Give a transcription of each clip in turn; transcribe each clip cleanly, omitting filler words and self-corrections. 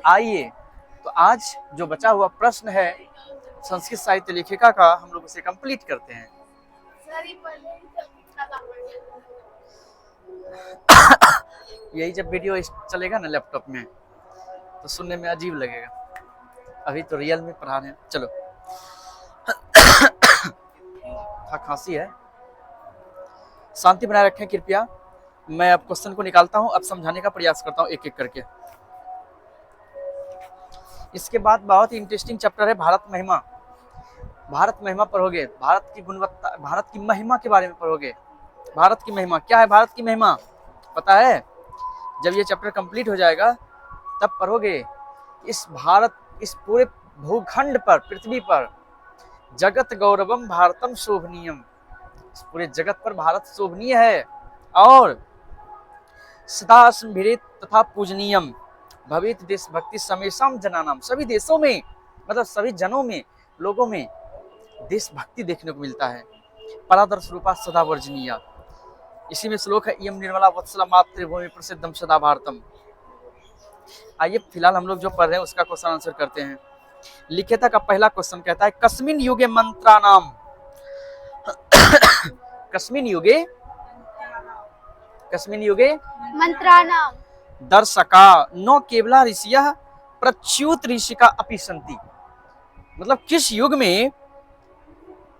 आइए, तो आज जो बचा हुआ प्रश्न है संस्कृत साहित्य लेखिका का, हम लोग उसे कंप्लीट करते हैं। यही जब वीडियो चलेगा ना लैपटॉप में तो सुनने में अजीब लगेगा, अभी तो रियल में पढ़ा रहे हैं। चलो, खांसी है, शांति बनाए रखें कृपया। मैं अब क्वेश्चन को निकालता हूं, अब समझाने का प्रयास करता हूं एक एक करके। इसके बाद बहुत ही इंटरेस्टिंग चैप्टर है भारत महिमा। भारत महिमा पढ़ोगे, भारत की गुणवत्ता, भारत की महिमा के बारे में पढ़ोगे। भारत की महिमा क्या है? भारत की महिमा पता है? जब ये चैप्टर कंप्लीट हो जाएगा तब पढ़ोगे। इस भारत, इस पूरे भूखंड पर, पृथ्वी पर, जगत गौरवम भारतम शोभनीयम, इस पूरे जगत पर भारत शोभनीय है और सदा स्मृत तथा पूजनीयम भवित देशभक्ति समेषाम जनानाम, सभी देशों में, मतलब सभी जनों में, लोगों में देशभक्ति देखने को मिलता है। परादर्श रूपा सदा वर्जनीय, इसी में श्लोक है, इयम निर्मला वत्सला मातृभूमि प्रसिद्धम सदा भारतम। आइए फिलहाल हम लोग जो पढ़ रहे हैं उसका क्वेश्चन आंसर करते हैं। लिखिता का पहला क्वेश्चन कहता है, कस्मिन युगे मंत्राणाम कस्मिन युगे, कस्मिन युगे मंत्राणाम दर्शका नो केवला ऋषियः प्रच्युत ऋषिका अपि सन्ति। मतलब किस युग में,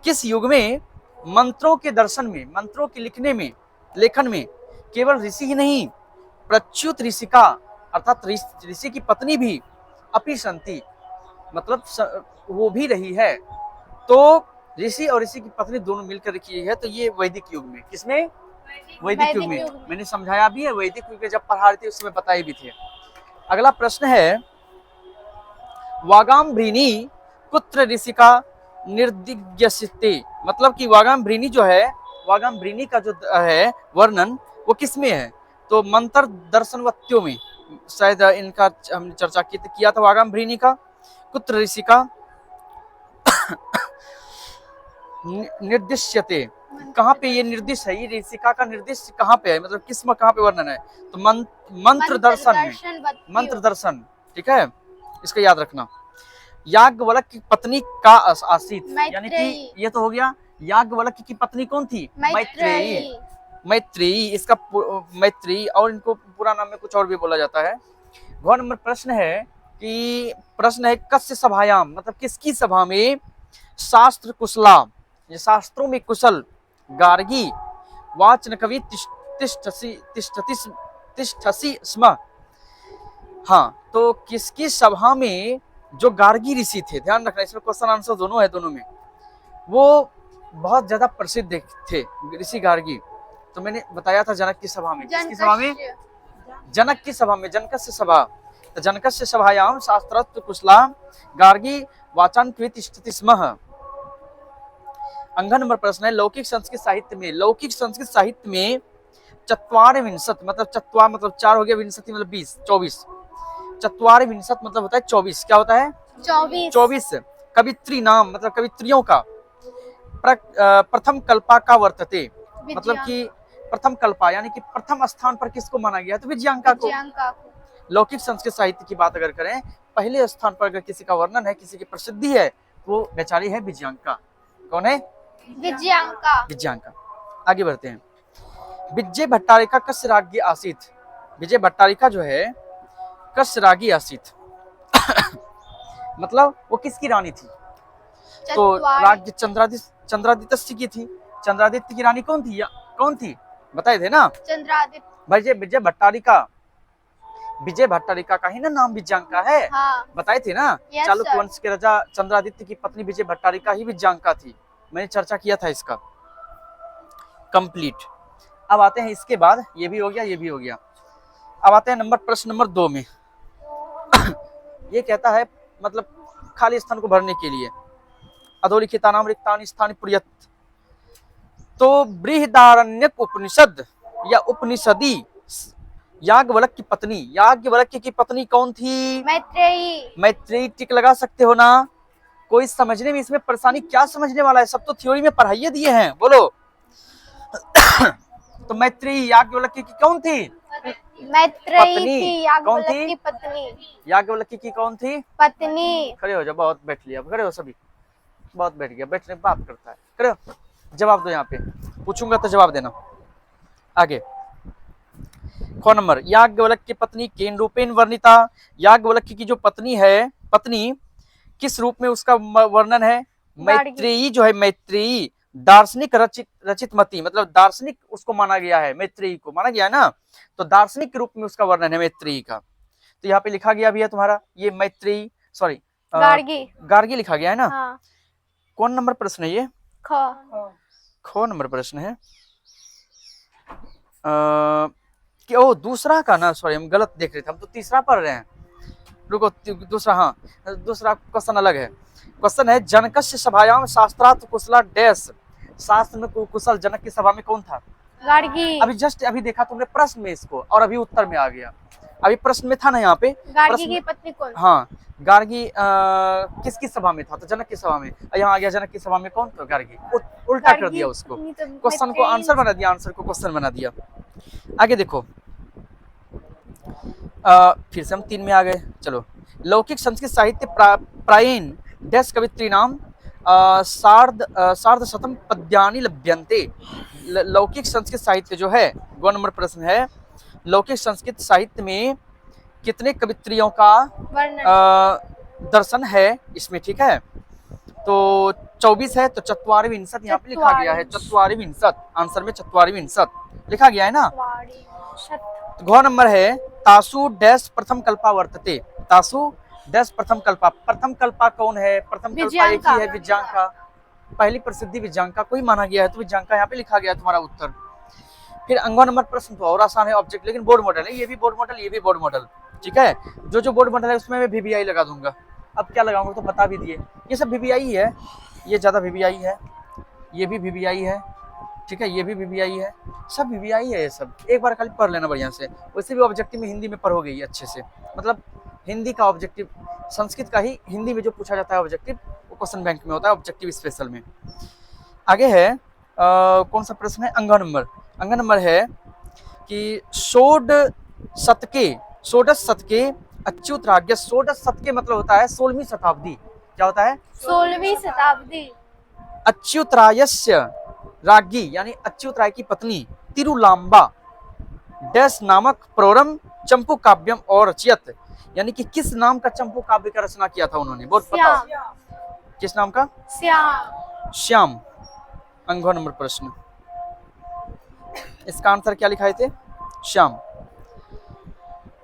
किस युग में मंत्रों के दर्शन में, मंत्रों के लिखने में, लेखन में केवल ऋषि ही नहीं, प्रच्युत ऋषिका अर्थात ऋषि की पत्नी भी अपि सन्ति, मतलब वो भी रही है। तो ऋषि और ऋषि की पत्नी दोनों मिलकर रखी है। तो ये वैदिक युग में, किसमें? वैदिक युग में। मैंने समझाया भी है, वैदिक युग में जब पढ़ा रहे थे उस समय बताए भी थे। अगला प्रश्न है, वागाम्भृणी कुत्र ऋषिका निर्दिग्यसिते, मतलब कि वागाम्भृणी जो है, वागाम्भृणी का जो है वर्णन वो किसमें है? तो मंत्र दर्शनवत्यों में, शायद इनका हमने चर्चा किया था वागाम्भृणी का। कुत्र ऋषिका निर्दिश्यते, कहाँ पे ये निर्दिष्ट है? ये ऋषिका का निर्दिष्ट कहाँ पे है, मतलब किस में, कहाँ पे वर्णन है? तो मंत्र दर्शन में, मंत्र दर्शन, ठीक है, इसका याद रखना। याज्ञवल्क्य की पत्नी का आसित, यानी कि ये तो हो गया। याज्ञवल्क्य की पत्नी कौन थी? मैत्रेयी। मैत्रेयी, इसका मैत्रेयी, और इनको पूरा नाम में कुछ और भी बोला जाता है। वह नंबर प्रश्न है कि प्रश्न है, कस्य सभायाम, मतलब किसकी सभा में शास्त्र कुशला, ये शास्त्रों में कुशल गार्गी वाचन कवि तिष्ठसी स्म। हाँ, तो किसकी सभा में जो गार्गी ऋषि थे, ध्यान रखना इसमें क्वेश्चन आंसर दोनों है, दोनों में, वो बहुत ज्यादा प्रसिद्ध थे ऋषि गार्गी। तो मैंने बताया था जनक की सभा में, किसकी सभा में? जनक की सभा में, जनकस्य सभा। तो जनकस्य सभायाम शास्त्रत्व कुशला गार्गी वाचन कवि तिष्ठति स्म। अंगन नंबर प्रश्न है, लौकिक संस्कृत साहित्य में, लौकिक संस्कृत साहित्य में चत्वारविंशत, मतलब चत्वार मतलब 4 हो गया, विंशति मतलब 20, 24, चत्वारविंशत मतलब होता है 24, क्या होता है? 24 कवित्री नाम, मतलब कवित्रियों का प्रथम कल्पा का वर्तते, मतलब कि प्रथम कल्पा यानी कि प्रथम स्थान पर किसको माना गया? तो विजयांका को। लौकिक संस्कृत साहित्य की बात अगर करें, पहले स्थान पर अगर किसी का वर्णन है, किसी की प्रसिद्धि है, वो बेचारी है विजयांका। कौन है? विजयांका। विजयांका। आगे बढ़ते हैं। विजय भट्टारिका कस्य राज्ञी आसीत, विजय भट्टारिका जो है कस्य राज्ञी आसीत मतलब वो किसकी रानी थी? तो राज्य चंद्रादित्य की थी। चंद्रादित्य की रानी कौन थी? कौन थी बताए थे ना? चंद्रादित्य। विजय भट्टारिका, विजय भट्टारिका का ही ना नाम विजयांका है। हाँ। बताए थे ना? चालुक्य वंश के राजा चंद्रादित्य की पत्नी विजय भट्टारिका ही विजयांका थी। मैंने चर्चा किया था इसका कंप्लीट। अब आते हैं इसके बाद, ये भी हो गया, ये भी हो गया। अब आते हैं प्रश्न नंबर 2 में। ये कहता है, मतलब खाली स्थान को भरने के लिए, अधोलिखितानाम रिक्तानि स्थानि पूरयत। तो बृहदारण्यक उपनिषद या उपनिषदी याज्ञवल्क्य की पत्नी, याज्ञवल्क्य की पत्नी कौन थी? मैत्रेयी। मैत्रेयी, टिक लगा सकते हो ना? कोई समझने में इसमें परेशानी, क्या समझने वाला है? सब तो थ्योरी में पढ़ाइए दिए हैं, बोलो। तो मैत्रेयी याज्ञवल्क्य की कौन थी? मैत्रेयी पत्नी। थी कौन याज्ञवल्क्य थी? की पत्नी। याज्ञवल्क्य की कौन थी? पत्नी। खड़े हो जाओ, बहुत बैठ लिया, खड़े हो सभी, बहुत बैठ गया, बैठने बात करता है, खड़े हो, जवाब दो, यहाँ पे पूछूंगा तो जवाब देना। आगे ख नंबर, याज्ञवल्क्य की पत्नी केन रूपेण वर्णिता। याज्ञवल्क्य की जो पत्नी है, पत्नी किस रूप में उसका वर्णन है? मैत्रेयी जो है, मैत्रेयी दार्शनिक रचित मती, मतलब दार्शनिक उसको माना गया है, मैत्रेयी को माना गया है ना, तो दार्शनिक के रूप में उसका वर्णन है मैत्रेयी का। तो यहाँ पे लिखा गया भी है तुम्हारा ये मैत्रेयी, सॉरी गार्गी। गार्गी लिखा गया है ना। हाँ। कौन नंबर प्रश्न है ये? ख। नंबर प्रश्न है कि ओ दूसरा का ना, सॉरी हम गलत देख रहे थे, हम तो तीसरा पढ़ रहे हैं, रुको दूसरा, हाँ दूसरा क्वेश्चन अलग है। क्वेश्चन है जनकस्य सभायाम शास्त्रार्थ कुशला डैश। शास्त्र में कुशल जनक की सभा में कौन था? गार्गी। अभी जस्ट अभी देखा तुमने प्रश्न में इसको, और अभी उत्तर में आ गया। अभी प्रश्न में था ना यहाँ पे, गार्गी की पत्नी कौन? हाँ गार्गी किसकी सभा में था? तो जनक की सभा में। यहाँ आ गया जनक की सभा में कौन? तो गार्गी। उल्टा कर दिया उसको, क्वेश्चन को आंसर बना दिया, आंसर को क्वेश्चन बना दिया। आगे देखो, फिर से हम 3 में आ गए। चलो, लौकिक संस्कृत साहित्य प्रायेण डैश कवित्री नाम सार्ध शतम पद्यानि लभ्यन्ते। लौकिक संस्कृत साहित्य जो है, 2 नंबर प्रश्न है, लौकिक संस्कृत साहित्य में कितने कवित्रियों का दर्शन है इसमें, ठीक है? तो 24 है, तो चत्वारिविंशत यहाँ पे लिखा गया है, चत्वारिविंशत, आंसर में चत्वारिविंशत लिखा गया है ना। घ नंबर है तासु डैश प्रथम कल्पा वर्तते। तासु डैश प्रथम कल्पा। प्रथम कल्पा कौन है? प्रथम कल्पा एक ही है, विज्ञांका। पहली प्रसिद्धि विज्ञांका को ही माना गया है, तो विज्ञांका यहाँ पे लिखा गया तुम्हारा उत्तर। फिर अंगवा नंबर प्रश्न तो और आसान है, ऑब्जेक्ट, लेकिन बोर्ड मॉडल है, ये भी बोर्ड मॉडल, ये भी बोर्ड मॉडल, ठीक है? जो बोर्ड मॉडल है उसमें मैं VVI लगा दूंगा। अब क्या लगाऊंगा तो बता भी दिए, ये सब VVI है, ये ज्यादा VVI है, ये भी VVI है, ठीक है? ये भी VVI है, सब VVI है, ये सब एक बार खाली पढ़ लेना बढ़िया से। वैसे भी ऑब्जेक्टिव में हिंदी में पढ़ोगे ये अच्छे से, मतलब हिंदी का ऑब्जेक्टिव, संस्कृत का ही हिंदी में जो पूछा जाता है ऑब्जेक्टिव, वो क्वेश्चन बैंक में होता है, ऑब्जेक्टिव स्पेशल में। आगे है कौन सा प्रश्न है? अंगा नंबर है कि षोडश शतके अच्युत राज्ञ। षोडश शतके मतलब होता है 16वीं शताब्दी। क्या होता है? 16वीं शताब्दी। अच्युत रायस्य राज्ञी यानी अच्युत राय की पत्नी तिरुलांबा डैश नामक प्रोरम चंपू काव्यम और रचियत, यानी कि किस नाम का चंपू काव्य का रचना किया था उन्होंने? बहुत पता, किस नाम का? श्याम। अंगवा नंबर प्रश्न, इसका आंसर क्या लिखाए थे? श्याम।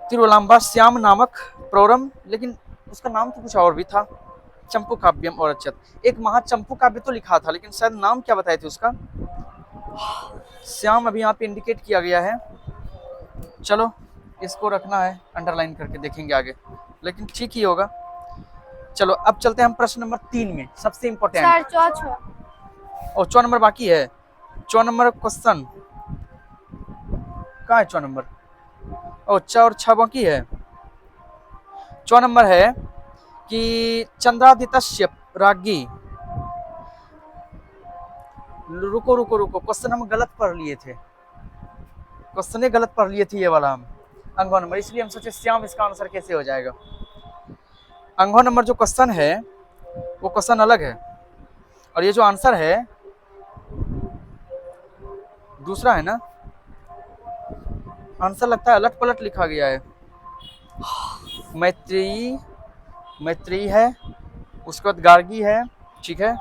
तिरुलांबा श्याम नामक प्रोरम, लेकिन उसका नाम तो कुछ और भी था, चंपू काव्यम और रचियत। एक महाचंपू काव्य तो लिखा था, लेकिन शायद नाम क्या बताए थे उसका? श्याम अभी यहाँ पे इंडिकेट किया गया है। चलो इसको रखना है अंडरलाइन करके, देखेंगे आगे, लेकिन ठीक ही होगा। चलो अब चलते हैं हम प्रश्न नंबर 3 में, सबसे इम्पोर्टेंट। और 4 नंबर बाकी है। 4 नंबर क्वेश्चन कहाँ है? 4 नंबर और 4 और 6 बाकी है। 4 नंबर है कि चंद्रादित्य राज्ञी। रुको, क्वेश्चन हम गलत पढ़ लिए थे, क्वेश्चन गलत पढ़ लिए थे ये वाला हम, अंगवा नंबर, इसलिए हम सोचे श्याम इसका आंसर कैसे हो जाएगा। अंगवा नंबर जो क्वेश्चन है वो क्वेश्चन अलग है, और ये जो आंसर है दूसरा है ना। आंसर लगता है अलट पलट लिखा गया है। मैत्रेयी है, उसके बाद गार्गी है, ठीक है,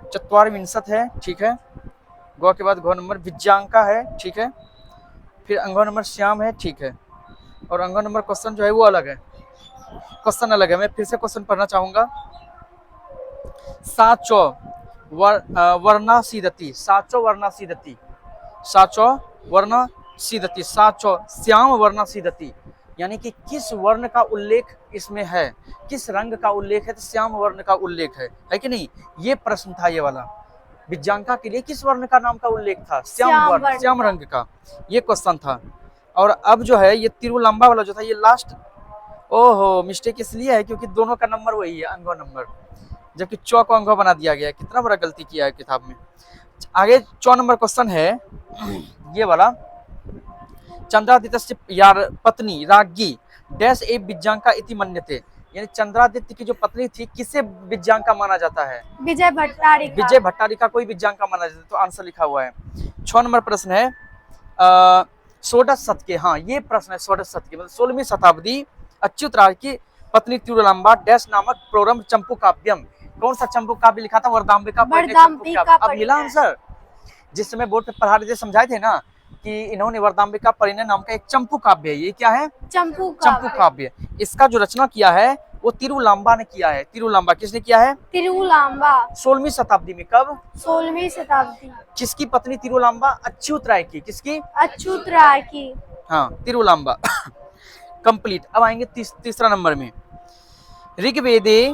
चत्वारिविंशत है, ठीक है, गौ के बाद गौ नंबर विज्ञांका है, ठीक है, फिर अंगवा नंबर श्याम है, ठीक है, और अंगवा नंबर क्वेश्चन जो है वो अलग है, क्वेश्चन अलग है। मैं फिर से क्वेश्चन पढ़ना चाहूंगा। साचो वर्णा सीदती, साचो वर्णा सीदती, साचो वर्णा सीदती, साचो श्याम वर्णा सीदती, यानी कि किस वर्ण का उल्लेख इसमें है, किस रंग का उल्लेख है? तो श्याम वर्ण का उल्लेख है कि नहीं? ये प्रश्न था ये वाला। विज्ञांका के लिए किस वर्ण का नाम का उल्लेख था? श्याम वर्ण, श्याम रंग का, ये क्वेश्चन था। और अब जो है ये तिरुलांबा वाला जो था ये लास्ट, ओहो मिस्टेक इसलिए है क्योंकि दोनों का नंबर वही है, अंगवा नंबर, जबकि चौ को अंगवा बना दिया गया है। कितना बड़ा गलती किया है किताब में। आगे 4 नंबर क्वेश्चन है ये वाला चंद्रादित्य यार पत्नी राज्ञी डैश ए विज्ञांका इति मन्यते, यानी चंद्रादित्य की जो पत्नी थी किसे विज्ञांका माना जाता है? विजय भट्टारिका। विजय भट्टारिका को विज्ञांका माना जाता है। तो आंसर लिखा हुआ है। 6 नंबर प्रश्न है षोडश शतके, हाँ ये प्रश्न है षोडश शतके मतलब 16वीं शताब्दी अच्युत राय की पत्नी तिरुलांबा डैश नामक प्रारंभ चंपू काव्यम, कौन सा चंपू काव्य लिखा था? वरदाम्बिका परिणय चंपू काव्य। अब मिला आंसर। जिस समय बोर्ड पे पढ़ा रहे थे समझाए थे ना कि इन्होंने वरदाम्बिका परिणय नाम का एक चंपू काव्य है, ये क्या है? चंपू काव्य। इसका जो रचना किया है वो तिरुलांबा ने किया है। तिरुलांबा किसने किया है? तिरुलांबा। 16वीं शताब्दी में। कब? 16वीं शताब्दी। किसकी पत्नी तिरुलांबा? अच्युत राय की। किसकी? अच्युत राय की। हाँ तिरुलांबा। कंप्लीट। अब आएंगे तीसरा नंबर में। ऋग्वेदे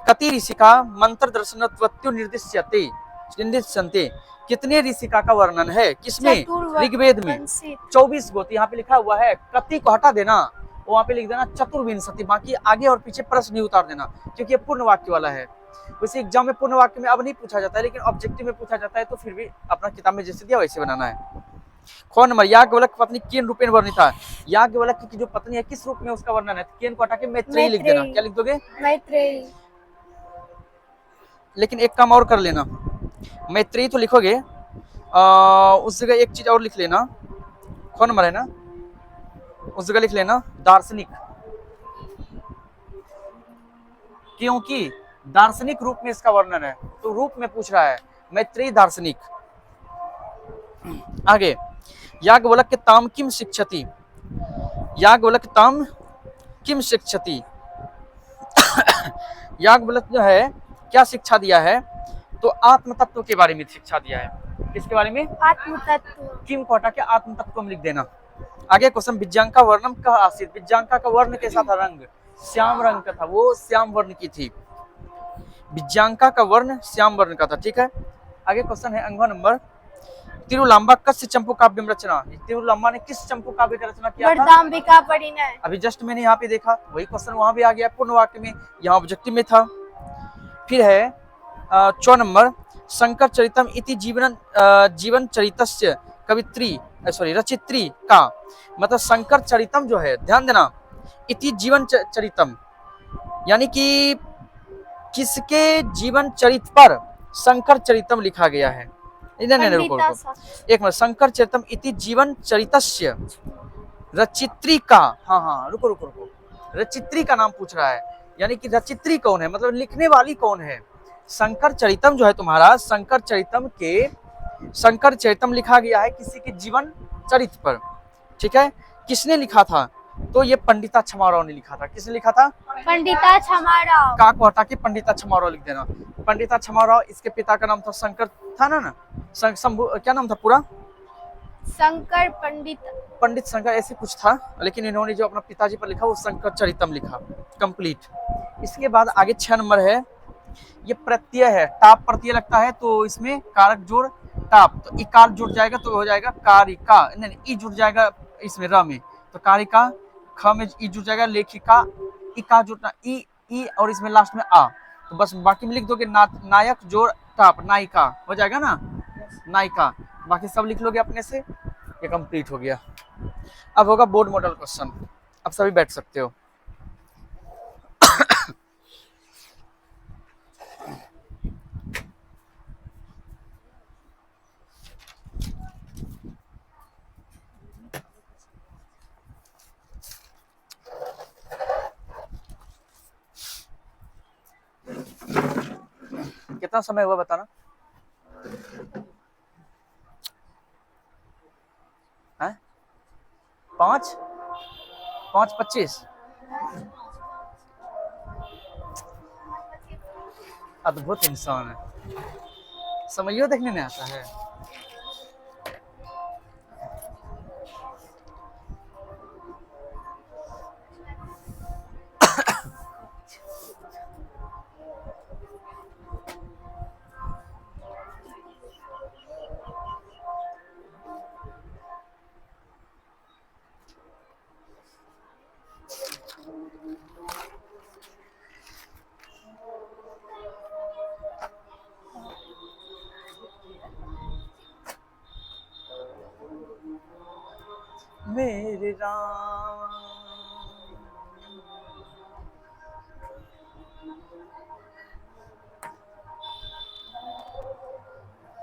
कति ऋषिका मंत्र दर्शनत्वत्यो निर्दिश्यन्ते, कितने ऋषिका का वर्णन है? किसमें? ऋग्वेद में 24 गो। यहाँ पे लिखा हुआ है कति को हटा देना, वहां पे लिख देना चतुर्विंशति, बाकी आगे और पीछे प्रश्न नहीं उतार देना क्योंकि ये पूर्ण वाक्य वाला है। वैसे एग्जाम में पूर्ण वाक्य में अब नहीं पूछा जाता है, लेकिन ऑब्जेक्टिव में पूछा जाता है, तो फिर भी अपना किताब में जैसे दिया वैसे बनाना है। कौन नंबर? याज्ञवल्क्य की पत्नी केन रूपेण वर्णिता, याज्ञवल्क्य की जो पत्नी है किस रूप में उसका वर्णन है? केन को हटा के मैत्रेयी लिख देना। क्या लिख दोगे? मैत्रेयी। लेकिन एक काम और कर लेना, मैत्रेयी तो लिखोगे उस जगह एक चीज और लिख लेना। कौन नंबर है ना, उस जगह लिख लेना दार्शनिक, क्योंकि दार्शनिक रूप में इसका वर्णन है, तो रूप में पूछ रहा है मैत्रेयी दार्शनिक। आगे याज्ञवल्क्य ताम किम शिक्षति, याज्ञवल्क्य ताम किम शिक्षति, याज्ञवल्क्य जो है क्या शिक्षा दिया है? तो आत्म तत्व के बारे में शिक्षा दिया है। किसके बारे में? आत्म तत्व। किम को हटा के आत्म तत्व में लिख देना। आगे क्वेश्चन, विज्ञांका वर्णम कह आसीत, विज्ञांका का वर्ण कैसा था? रंग श्याम रंग का था, वो श्याम वर्ण की थी। विज्ञांका का वर्ण श्याम वर्ण का था। ठीक है, आगे क्वेश्चन है अंगवा नंबर, तिरुलांबा कस्य चंपू काव्य रचना, तिरुलांबा ने किस चंपू काव्य की रचना किया था? वरदाम्बिका परिणय। अभी जस्ट मैंने यहाँ पे देखा, वही क्वेश्चन वहां भी आ गया पूर्ण वाक्य में, यहाँ ऑब्जेक्टिव में था। फिर है 4 नंबर, शंकर चरितम इति जीवन चरितस्य कवित्री रचित्री का, मतलब शंकर चरितम जो है, ध्यान देना, इति जीवन चरितम यानी कि किसके जीवन चरित पर शंकर चरितम लिखा गया है? एक मिनट, शंकर चरितम इति जीवन चरितस्य रचित्री का, हाँ रुको, रचित्री का नाम पूछ रहा है, यानी कि रचित्री कौन है, मतलब लिखने वाली कौन है? शंकर चरितम जो है तुम्हारा, शंकर चरितम लिखा गया है किसी के जीवन चरित पर। ठीक है, किसने लिखा था? तो ये पंडिता छमाराव ने लिखा था। किसने लिखा था? पंडिता छमाराव। का को हटा के पंडिता छमाराव लिख देना। पंडिता छमाराव, इसके पिता का नाम था शंकर, था ना क्या नाम था पूरा? शंकर पंडित शंकर ऐसे कुछ था, लेकिन इन्होंने जो अपना पिताजी पर लिखा वो शंकर चरितम लिखा। कंप्लीट। इसके बाद आगे 6 नंबर है, ये प्रत्यय है, टाप प्रत्यय लगता है तो इसमें कारक जोड़ टाप, तो इकार जुड़ जाएगा तो हो जाएगा कारिका, नहीं ई जुड़ जाएगा इसमें र में, तो कारिका, ख में ई जुड़ जाएगा, लेखिका, इका जुड़ना ई और इसमें लास्ट में आ, तो बस बाकी में लिख दोगे नायक जोड़ टाप, नायिका हो जाएगा ना, नायिका, बाकी सब लिख लोगे अपने से, ये कंप्लीट हो गया। अब होगा बोर्ड मॉडल क्वेश्चन, अब सभी बैठ सकते हो। कितना समय हुआ बताना? है 5:25। अद्भुत इंसान है, समझियो देखने में आता है। श्री राम।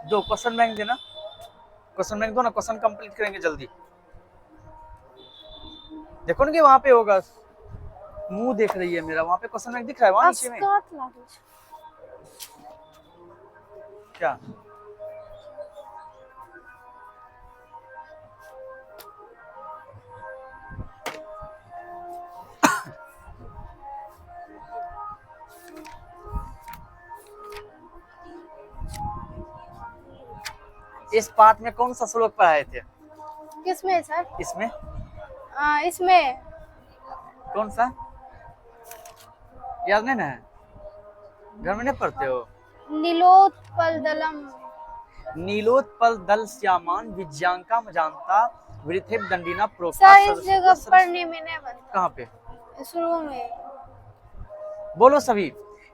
दो क्वेश्चन बैंक देना, क्वेश्चन बैंक दो ना, क्वेश्चन कंप्लीट करेंगे जल्दी। देखो ना कि वहां पे होगा, मुंह देख रही है मेरा, वहां पे क्वेश्चन बैंक दिख रहा है वहां नीचे में। क्या इस पाठ में कौन सा श्लोक पढ़ाए थे? किसमें सर? इसमें इसमें कौन सा याद नहीं ना है? घर में नहीं पढ़ते हो? नीलोत्पलदलम। नीलोत्पल दल श्यामान विज्ञांका मजानता वृथे दंडिना प्रोक्ता। सर इस जगह पढ़ने में नहीं बनता। कहाँ पे? शुरू में बोलो सभी।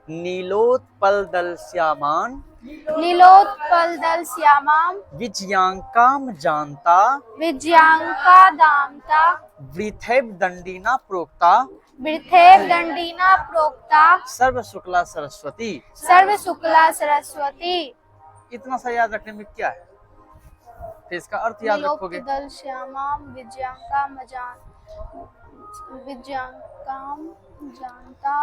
नीलोत्पल दल श्यामान नीलोत्पलदल श्यामाम विज्ञांकाम जानता विज्ञांका दामता वृथे दंडिना प्रोक्ता वृथे दंडिना प्रोक्ता सर्व शुक्ला सरस्वती। सर्व शुक्ला सरस्वती। इतना सा याद रखने में क्या है? फिर इसका अर्थ याद रखोगे। नीलोत्पल श्यामाम विज्ञांकाम जानता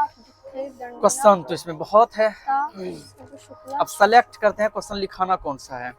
वृथे दंडिना क्वेश्चन तो इसमें बहुत है, प्रोक्ता सर्व शुक्ला। अब सेलेक्ट करते हैं क्वेश्चन लिखाना कौन सा है।